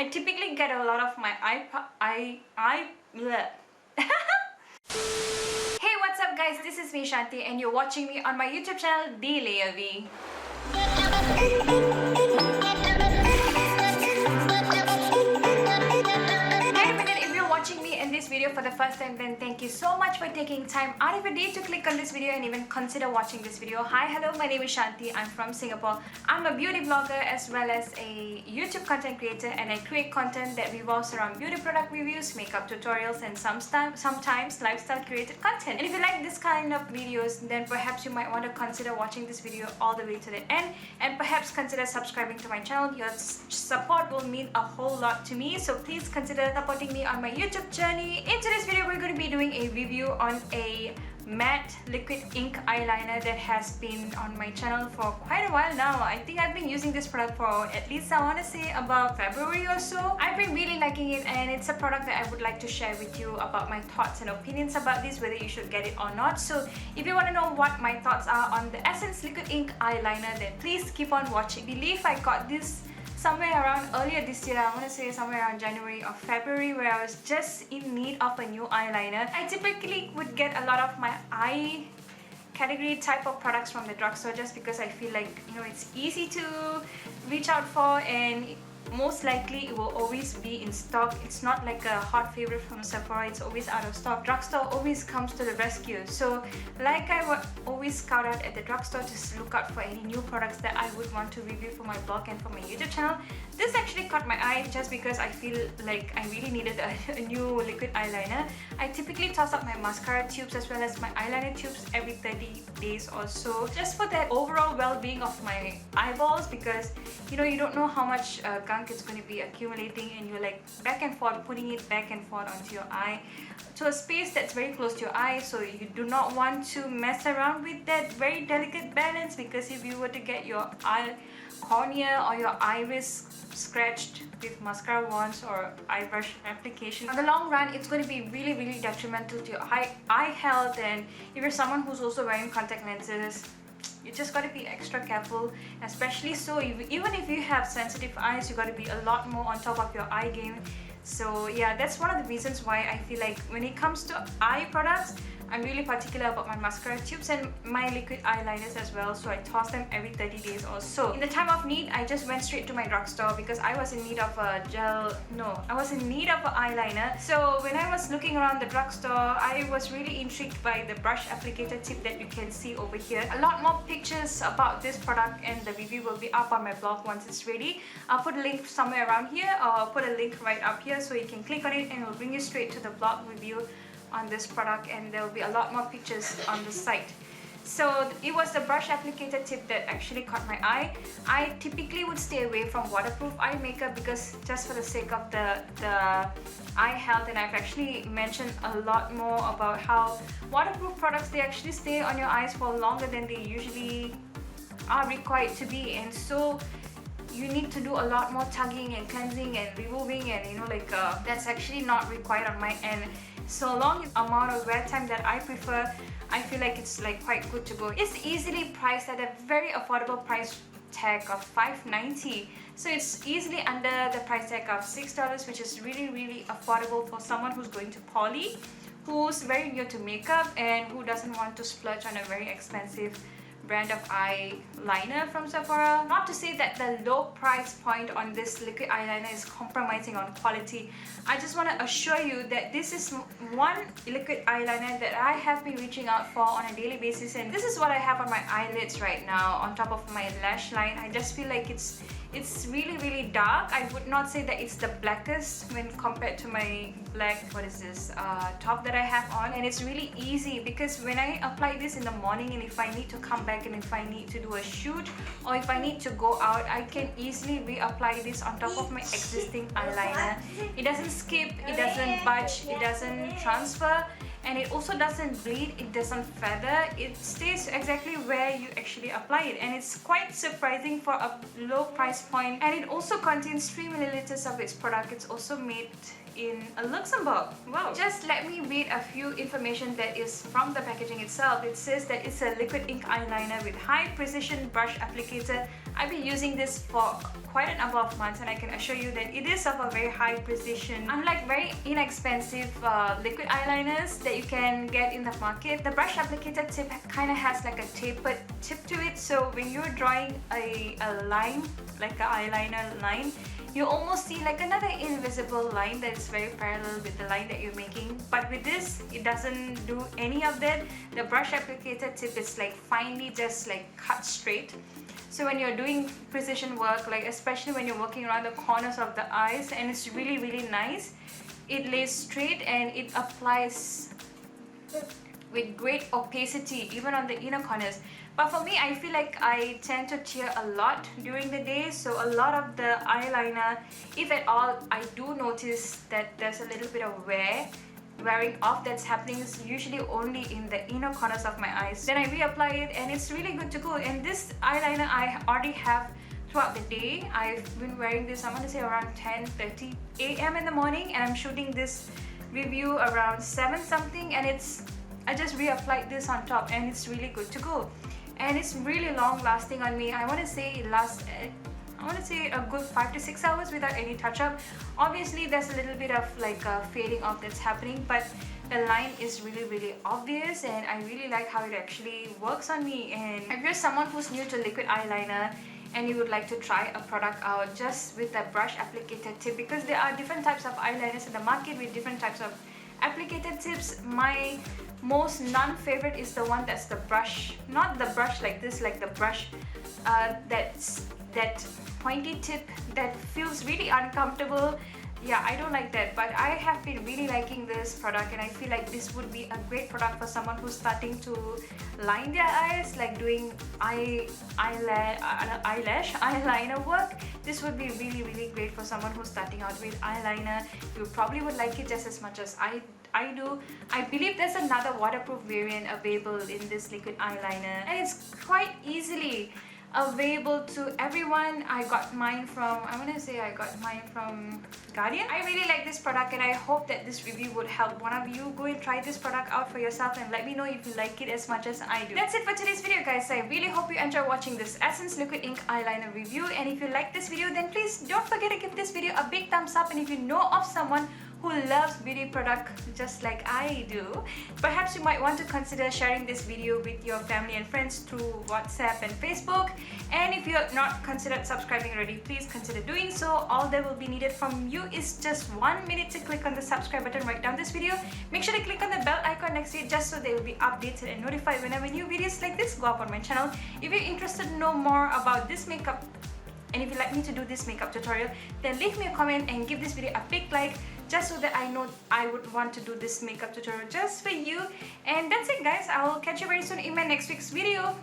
I typically get a lot of my bleh. Hey, what's up guys, this is me Shanti and you're watching me on my YouTube channel TheLeiaV. Watching me in this video for the first time, then thank you so much for taking time out of your day to click on this video and even consider watching this video. Hi, hello, my name is Shanti. I'm from Singapore. I'm a beauty blogger as well as a YouTube content creator, and I create content that revolves around beauty product reviews, makeup tutorials, and sometimes lifestyle created content. And if you like this kind of videos, then perhaps you might want to consider watching this video all the way to the end, and perhaps consider subscribing to my channel. Your support will mean a whole lot to me, so please consider supporting me on my YouTube journey. Into this video, we're going to be doing a review on a matte liquid ink eyeliner that has been on my channel for quite a while now. I think I've been using this product for at least, I want to say, about February or so. I've been really liking it, and it's a product that I would like to share with you about my thoughts and opinions about this, whether you should get it or not. So if you want to know what my thoughts are on the Essence liquid ink eyeliner, then please keep on watching. I believe I got this somewhere around earlier this year. I want to say somewhere around January or February, where I was just in need of a new eyeliner. I typically would get a lot of my eye category type of products from the drugstore just because I feel like, you know, it's easy to reach out for, and most likely it will always be in stock. It's not like a hot favorite from Sephora, it's always out of stock. Drugstore always comes to the rescue. So like I would always scout out at the drugstore to look out for any new products that I would want to review for my blog and for my YouTube channel. This actually caught my eye just because I feel like I really needed a new liquid eyeliner. I typically toss up my mascara tubes as well as my eyeliner tubes every 30 days or so, just for that overall well-being of my eyeballs, because you know, you don't know how much gunk is going to be accumulating, and you're like back and forth putting it back and forth onto your eye, to a space that's very close to your eye. So you do not want to mess around with that very delicate balance, because if you were to get your eye cornea or your iris scratched with mascara wands or eye brush application, in the long run it's going to be really detrimental to your eye health. And if you're someone who's also wearing contact lenses, you just got to be extra careful, especially so even if you have sensitive eyes, you got to be a lot more on top of your eye game. So yeah, that's one of the reasons why I feel like when it comes to eye products, I'm really particular about my mascara tubes and my liquid eyeliners as well. So I toss them every 30 days or so. In the time of need, I just went straight to my drugstore because I was in need of a I was in need of an eyeliner. So when I was looking around the drugstore, I was really intrigued by the brush applicator tip that you can see over here. A lot more pictures about this product and the review will be up on my blog once it's ready. I'll put a link somewhere around here, or I'll put a link right up here so you can click on it and it will bring you straight to the blog review on this product, and there will be a lot more pictures on the site. So it was the brush applicator tip that actually caught my eye. I typically would stay away from waterproof eye makeup because just for the sake of the eye health, and I've actually mentioned a lot more about how waterproof products, they actually stay on your eyes for longer than they usually are required to be, and so you need to do a lot more tugging and cleansing and removing, and you know, like that's actually not required on my end. So long amount of wear time that I prefer, I feel like it's like quite good to go. It's easily priced at a very affordable price tag of $5.90. So it's easily under the price tag of $6, which is really affordable for someone who's going to poly, who's very new to makeup, and who doesn't want to splurge on a very expensive brand of eyeliner from Sephora. Not to say that the low price point on this liquid eyeliner is compromising on quality. I just want to assure you that this is one liquid eyeliner that I have been reaching out for on a daily basis, and this is what I have on my eyelids right now on top of my lash line. I just feel like it's really dark. I would not say that it's the blackest when compared to my black, top that I have on, and it's really easy because when I apply this in the morning, and if I need to come back and if I need to do a shoot or if I need to go out, I can easily reapply this on top of my existing eyeliner. It doesn't skip, it doesn't budge, it doesn't transfer, and it also doesn't bleed, it doesn't feather, it stays exactly where you actually apply it, and it's quite surprising for a low price point. And it also contains 3 milliliters of its product. It's also made in Luxembourg. Wow. Just let me read a few information that is from the packaging itself. It says that it's a liquid ink eyeliner with high precision brush applicator. I've been using this for quite a number of months, and I can assure you that it is of a very high precision. Unlike very inexpensive liquid eyeliners that you can get in the market, the brush applicator tip kind of has like a tapered tip to it, so when you're drawing a line, like an eyeliner line, you almost see like another invisible line that is very parallel with the line that you're making. But with this, it doesn't do any of that. The brush applicator tip is like finely just like cut straight. So when you're doing precision work, like especially when you're working around the corners of the eyes, and it's really, really nice. It lays straight and it applies with great opacity even on the inner corners. But for me, I feel like I tend to tear a lot during the day, so a lot of the eyeliner, if at all, I do notice that there's a little bit of wearing off that's happening, is usually only in the inner corners of my eyes. Then I reapply it and it's really good to go. And this eyeliner I already have throughout the day. I've been wearing this, I'm going to say around 10:30 a.m. in the morning, and I'm shooting this review around 7 something, and I just reapplied this on top and it's really good to go. And it's really long lasting on me. I want to say it lasts a good 5 to 6 hours without any touch-up. Obviously there's a little bit of like a fading off that's happening, but the line is really, really obvious, and I really like how it actually works on me. And if you're someone who's new to liquid eyeliner and you would like to try a product out just with the brush applicator tip, because there are different types of eyeliners in the market with different types of applicator tips. My most non-favorite is the one that's the brush, not the brush like this, like the brush that pointy tip that feels really uncomfortable. Yeah, I don't like that, but I have been really liking this product, and I feel like this would be a great product for someone who's starting to line their eyes, like doing eyeliner work. This would be really, really great for someone who's starting out with eyeliner. You probably would like it just as much as I do. I believe there's another waterproof variant available in this liquid eyeliner, and it's quite easily available to everyone. I got mine from Guardian. I really like this product, and I hope that this review would help one of you. Go and try this product out for yourself and let me know if you like it as much as I do. That's it for today's video, guys. I really hope you enjoy watching this Essence Liquid Ink Eyeliner review, and if you like this video, then please don't forget to give this video a big thumbs up. And if you know of someone who loves beauty product just like I do, perhaps you might want to consider sharing this video with your family and friends through WhatsApp and Facebook. And if you're not considered subscribing already, please consider doing so. All that will be needed from you is just 1 minute to click on the subscribe button right down this video. Make sure to click on the bell icon next to it just so they will be updated and notified whenever new videos like this go up on my channel. If you're interested to know more about this makeup, and if you'd like me to do this makeup tutorial, then leave me a comment and give this video a big like, just so that I know I would want to do this makeup tutorial just for you. And that's it, guys. I will catch you very soon in my next week's video.